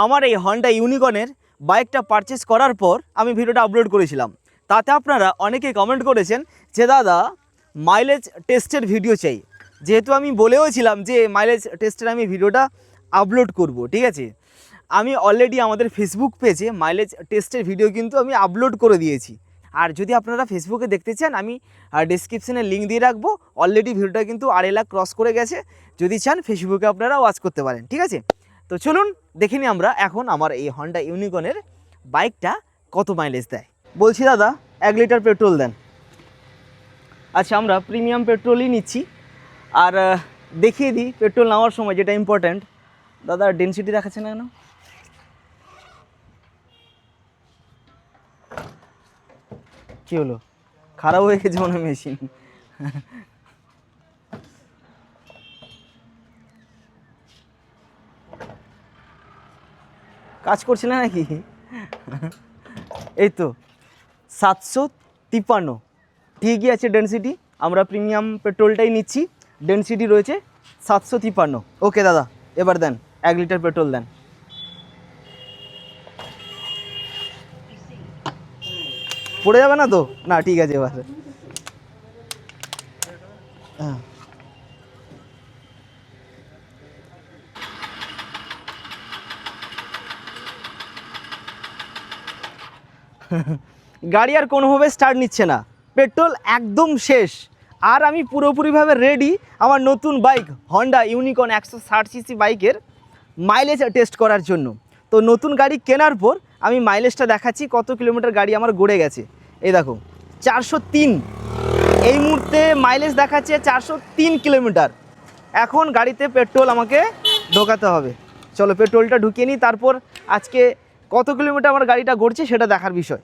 আমার এই হন্ডা ইউনিকর্নের বাইকটা পারচেস করার পর আমি ভিডিওটা আপলোড করেছিলাম। তাতে আপনারা অনেকেই কমেন্ট করেছেন যে দাদা মাইলেজ টেস্টের ভিডিও চাই। যেহেতু আমি বলেওছিলাম যে মাইলেজ টেস্টের আমি ভিডিওটা আপলোড করব, ঠিক আছে। আমি অলরেডি আমাদের ফেসবুক পেজে মাইলেজ টেস্টের ভিডিও কিন্তু আমি আপলোড করে দিয়েছি। আর যদি আপনারা ফেসবুকে দেখতে চান আমি ডেসক্রিপশনে লিঙ্ক দিয়ে রাখবো। অলরেডি ভিডিওটা কিন্তু 2.5 লাখ ক্রস করে গেছে। যদি চান ফেসবুকে আপনারা ওয়াচ করতে পারেন, ঠিক আছে। তো চলুন দেখে নিই আমরা এখন আমার এই হন্ডা ইউনিকর্নের বাইকটা কত মাইলেজ দেয়। বলছি দাদা 1 লিটার পেট্রোল দেন। আচ্ছা, আমরা প্রিমিয়াম পেট্রোলই নিচ্ছি। আর দেখিয়ে দিই পেট্রোল নেওয়ার সময় যেটা ইম্পর্ট্যান্ট, দাদা ডেনসিটি দেখাচ্ছে না কেন? কী হলো, খারাপ হয়ে গেছে মনে হয় মেশিন। কাজ করছে না নাকি? এই তো 753 ঠিকই আছে ডেনসিটি। আমরা প্রিমিয়াম পেট্রোলটাই নিচ্ছি, ডেনসিটি রয়েছে 753। ওকে দাদা, এবার দেন 1 লিটার পেট্রোল দেন। পড়ে যাবে না তো? না ঠিক আছে এবার। হ্যাঁ, গাড়ি আর কোনোভাবে স্টার্ট নিচ্ছে না, পেট্রোল একদম শেষ। আর আমি পুরোপুরিভাবে রেডি আমার নতুন বাইক হন্ডা ইউনিকর্ন 160 সিসি বাইকের মাইলেজ টেস্ট করার জন্য। তো নতুন গাড়ি কেনার পর আমি মাইলেজটা দেখাচ্ছি কত কিলোমিটার গাড়ি আমার গড়ে গেছে। এই দেখো 403, এই মুহূর্তে মাইলেজ দেখাচ্ছে 403 কিলোমিটার। এখন গাড়িতে পেট্রোল আমাকে ঢোকাতে হবে। চলো পেট্রোলটা ঢুকিয়ে নিই, তারপর আজকে কত কিলোমিটার আমার গাড়িটা গড়ছে সেটা দেখার বিষয়।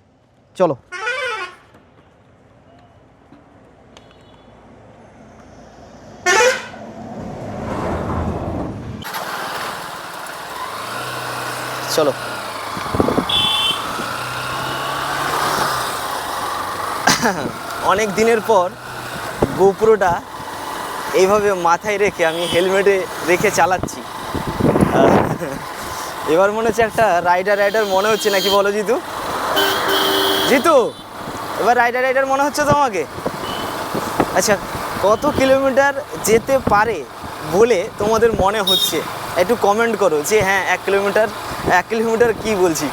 চলো। চলো অনেক দিনের পর গোপ্রোটা এইভাবে মাথায় রেখে আমি হেলমেটে রেখে চালাচ্ছি। এবার মনে হচ্ছে একটা রাইডার মনে হচ্ছে নাকি, বলো জিতু? জিতু, এবার রাইডার মনে হচ্ছে তো আমাকে? আচ্ছা, কত কিলোমিটার যেতে পারে বলে তোমাদের মনে হচ্ছে একটু কমেন্ট করো যে হ্যাঁ 1 কিলোমিটার কি বলছি,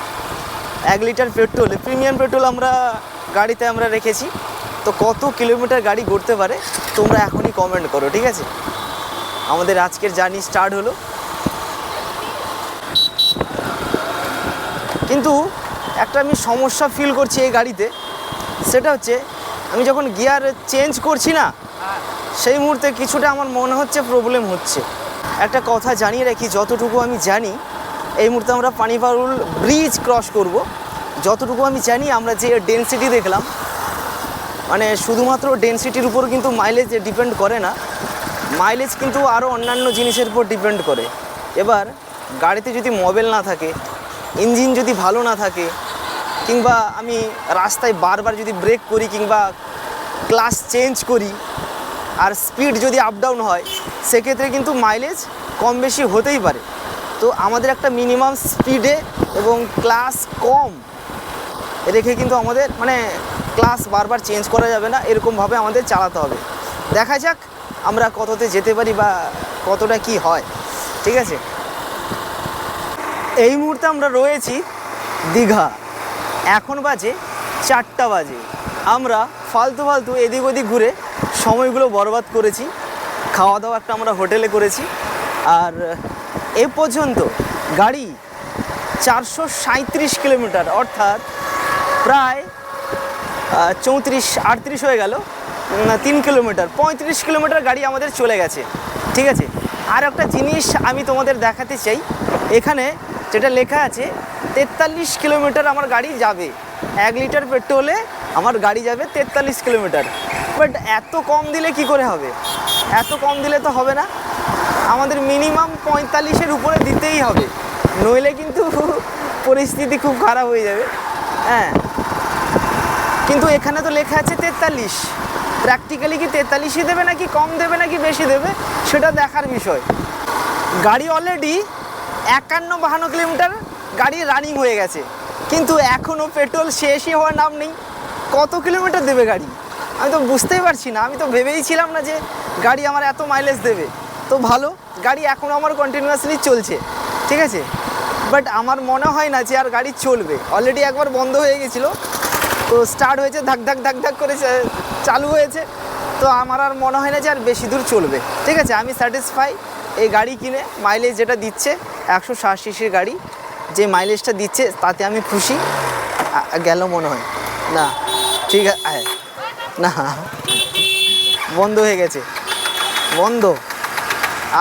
1 লিটার পেট্রোল প্রিমিয়াম পেট্রোল আমরা গাড়িতে আমরা রেখেছি। তো কত কিলোমিটার গাড়ি ঘুরতে পারে তোমরা এখনই কমেন্ট করো, ঠিক আছে। আমাদের আজকের জার্নি স্টার্ট হলো। কিন্তু একটা আমি সমস্যা ফিল করছি এই গাড়িতে, সেটা হচ্ছে আমি যখন গিয়ার চেঞ্জ করছি না সেই মুহূর্তে কিছুটা আমার মনে হচ্ছে প্রবলেম হচ্ছে। একটা কথা জানিয়ে রাখি, যতটুকু আমি জানি এই মুহূর্তে আমরা পানিপারুল ব্রিজ ক্রস করব। যতটুকু আমি জানি আমরা যে ডেনসিটি দেখলাম, মানে শুধুমাত্র ডেনসিটির উপর কিন্তু মাইলেজ ডিপেন্ড করে না, মাইলেজ কিন্তু আরও অন্যান্য জিনিসের উপর ডিপেন্ড করে। এবার গাড়িতে যদি মোবিল না থাকে, ইঞ্জিন যদি ভালো না থাকে, কিংবা আমি রাস্তায় বারবার যদি ব্রেক করি কিংবা ক্লাস চেঞ্জ করি আর স্পিড যদি আপ ডাউন হয়, সেক্ষেত্রে কিন্তু মাইলেজ কম বেশি হতেই পারে। তো আমাদের একটা মিনিমাম স্পিডে এবং ক্লাস কম রেখে কিন্তু আমাদের মানে ক্লাস বারবার চেঞ্জ করা যাবে না, এরকমভাবে আমাদের চালাতে হবে। দেখা যাক আমরা কততে যেতে পারি বা কতটা কি হয়, ঠিক আছে। এই মুহূর্তে আমরা রয়েছি দীঘা, এখন বাজে 4টা বাজে। আমরা ফালতু এদিক ওদিক ঘুরে সময়গুলো বরবাদ করেছি। খাওয়া দাওয়া একটা আমরা হোটেলে করেছি। আর এ পর্যন্ত গাড়ি 437 কিলোমিটার, অর্থাৎ প্রায় 34-38 হয়ে গেল, 3 কিলোমিটার 35 কিলোমিটার গাড়ি আমাদের চলে গেছে, ঠিক আছে। আর একটা জিনিস আমি তোমাদের দেখাতে চাই, এখানে যেটা লেখা আছে 43 কিলোমিটার আমার গাড়ি যাবে। 1 লিটার পেট্রোলে আমার গাড়ি যাবে 43 কিলোমিটার। বাট এত কম দিলে কি করে হবে? এত কম দিলে তো হবে না, আমাদের মিনিমাম 45-এর উপরে দিতেই হবে, নইলে কিন্তু পরিস্থিতি খুব খারাপ হয়ে যাবে। হ্যাঁ, কিন্তু এখানে তো লেখা আছে 43। প্র্যাকটিক্যালি কি 43ই দেবে নাকি কম দেবে নাকি বেশি দেবে সেটা দেখার বিষয়। গাড়ি অলরেডি 51-52 কিলোমিটার গাড়ি রানিং হয়ে গেছে, কিন্তু এখনও পেট্রোল শেষই হওয়ার নাম নেই। কত কিলোমিটার দেবে গাড়ি আমি তো বুঝতেই পারছি না। আমি তো ভেবেই ছিলাম না যে গাড়ি আমার এত মাইলেজ দেবে। তো ভালো, গাড়ি এখনও আমার কন্টিনিউয়াসলি চলছে, ঠিক আছে। বাট আমার মনে হয় না যে আর গাড়ি চলবে। অলরেডি একবার বন্ধ হয়ে গেছিলো, তো স্টার্ট হয়েছে, ধাক ধাক ধাক ধাক করে চালু হয়েছে। তো আমার আর মনে হয় না যে আর বেশি দূর চলবে, ঠিক আছে। আমি স্যাটিসফাই এই গাড়ি কিনে। মাইলেজ যেটা দিচ্ছে 160 সিসির গাড়ি, যে মাইলেজটা দিচ্ছে তাতে আমি খুশি। গেল মনে হয় না, ঠিক আছে না, বন্ধ হয়ে গেছে, বন্ধ,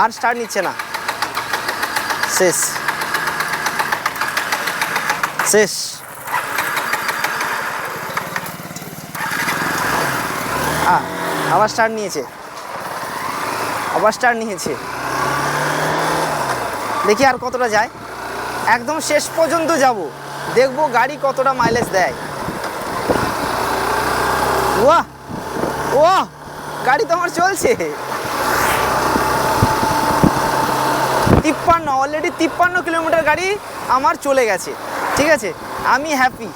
আর স্টার্ট নিচ্ছে না, শেষ শেষ। আবার স্টার্ট নিয়েছে, আবার স্টার্ট নিয়েছে। দেখি আর কতটা যায়, একদম শেষ পর্যন্ত যাব, দেখবো গাড়ি কতটা মাইলেজ দেয়। ওয়াহ ওয়াহ, গাড়ি তো আমার চলছে 53, অলরেডি 53 কিলোমিটার গাড়ি আমার চলে গেছে, ঠিক আছে। আমি হ্যাপি।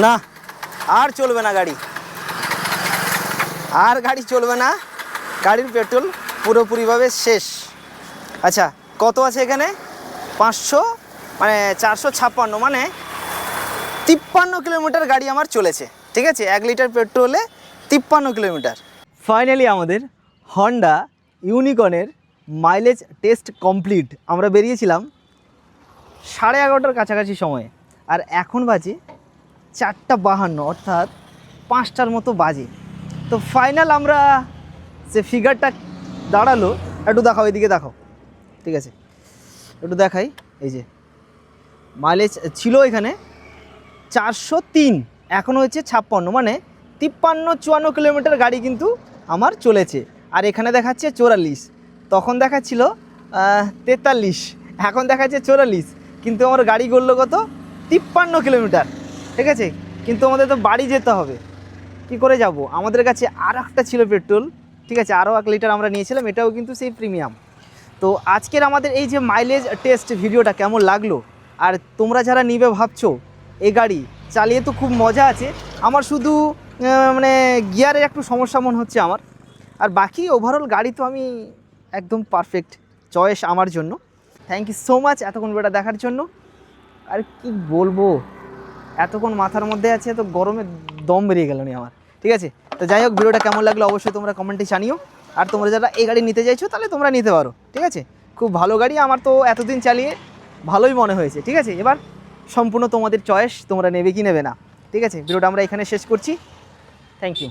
না, আর চলবে না গাড়ি, আর গাড়ি চলবে না, গাড়ির পেট্রোল পুরোপুরিভাবে শেষ। আচ্ছা, কত আছে এখানে? 500, মানে 456, মানে 53 কিলোমিটার গাড়ি আমার চলেছে, ঠিক আছে। 1 লিটার পেট্রোলে 53 কিলোমিটার। ফাইনালি আমাদের হন্ডা ইউনিকর্নের মাইলেজ টেস্ট কমপ্লিট। আমরা বেরিয়েছিলাম 11:30টার কাছাকাছি সময়ে, আর এখন বাজে 4:52, অর্থাৎ 5টার মতো বাজে। তো ফাইনাল আমরা যে ফিগারটা দাঁড়ালো, একটু দেখাও, এদিকে দেখাও, ঠিক আছে, একটু দেখাই। এই যে মাইলেজ ছিল এখানে 403, এখন হচ্ছে 56, মানে 53-54 কিলোমিটার গাড়ি কিন্তু আমার চলেছে। আর এখানে দেখাচ্ছে 44, তখন দেখাচ্ছিল 43, এখন দেখাচ্ছে 44, কিন্তু আমার গাড়ি গড়লো কত? 53 কিলোমিটার, ঠিক আছে। কিন্তু আমাদের তো বাড়ি যেতে হবে, কি করে যাব? আমাদের কাছে আর একটা ছিল পেট্রোল, ঠিক আছে, আরও 1 লিটার আমরা নিয়েছিলাম, এটাও কিন্তু সেই প্রিমিয়াম। তো আজকের আমাদের এই যে মাইলেজ টেস্ট ভিডিওটা কেমন লাগলো, আর তোমরা যারা নিবে ভাবছো, এই গাড়ি চালিয়ে তো খুব মজা আছে। আমার শুধু মানে গিয়ারের একটু সমস্যা মনে হচ্ছে আমার, আর বাকি ওভারঅল গাড়ি তো আমি একদম পারফেক্ট চয়েস আমার জন্য। থ্যাংক ইউ সো মাচ এতক্ষণ ভিডিওটা দেখার জন্য। আর কি বলবো, এতক্ষণ মাথার মধ্যে আছে, তো গরমে দম বেরিয়ে গেল নি আমার, ঠিক আছে। তো যাই হোক, ভিডিওটা কেমন লাগলো অবশ্যই তোমরা কমেন্টে জানিও। আর তোমরা যারা এই গাড়ি নিতে চাইছো, তাহলে তোমরা নিতে পারো, ঠিক আছে। খুব ভালো গাড়ি, আমার তো এতদিন চালিয়ে ভালোই মনে হয়েছে, ঠিক আছে। এবার সম্পূর্ণ তোমাদের চয়েস, তোমরা নেবে কি নেবে না, ঠিক আছে। ভিডিওটা আমরা এখানে শেষ করছি। Thank you.